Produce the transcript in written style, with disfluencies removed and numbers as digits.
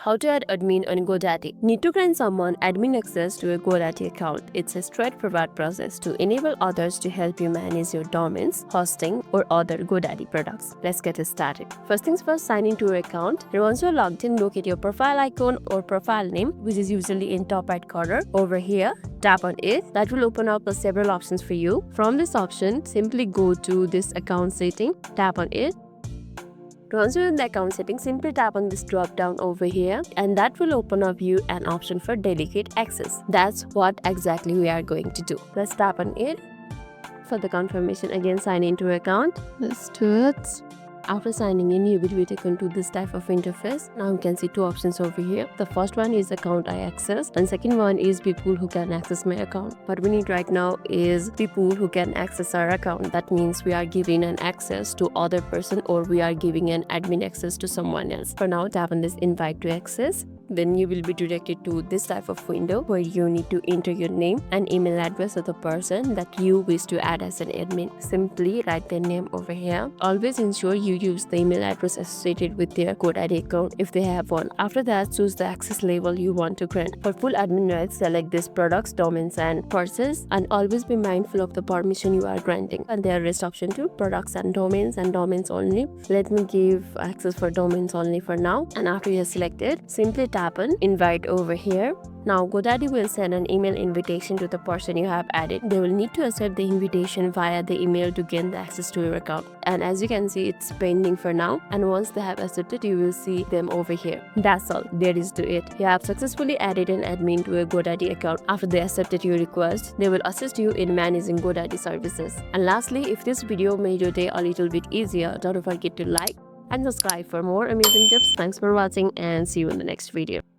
How to add admin on Godaddy. Need to grant someone admin access to a Godaddy account. It's a straightforward process to enable others to help you manage your domains, hosting, or other Godaddy products. Let's get started. First things first, sign into your account. And once you're logged in, locate your profile icon or profile name, which is usually in top right corner. Over here, tap on it. That will open up several options for you. From this option, simply go to this account setting, tap on it. Once you're in the account settings, simply tap on this drop down over here, and that will open up you an option for delegate access. That's what exactly we are going to do. Let's tap on it. For the confirmation, again sign into your account. Let's do it. After signing in, you will be taken to this type of interface. Now you can see two options over here. The first one is account I access, and second one is people who can access my account. What we need right now is people who can access our account. That means we are giving an access to other person, or we are giving an admin access to someone else. For now, tap on this invite to access. Then you will be directed to this type of window where you need to enter your name and email address of the person that you wish to add as an admin. Simply write their name over here. Always ensure you use the email address associated with their Godaddy account if they have one. After that, choose the access level you want to grant. For full admin rights, select this products, domains, and courses, and always be mindful of the permission you are granting. And there is option 2, products and domains only. Let me give access for domains only for now. And after you have selected, simply tap on invite over here. Now Godaddy will send an email invitation to the person you have added. They will need to accept the invitation via the email to gain the access to your account. And as you can see, it's pending for now. And once they have accepted, you will see them over here. That's all there is to it. You have successfully added an admin to a Godaddy account. After they accepted your request, they will assist you in managing Godaddy services. And lastly, if this video made your day a little bit easier, don't forget to like and subscribe for more amazing tips. Thanks for watching, and see you in the next video.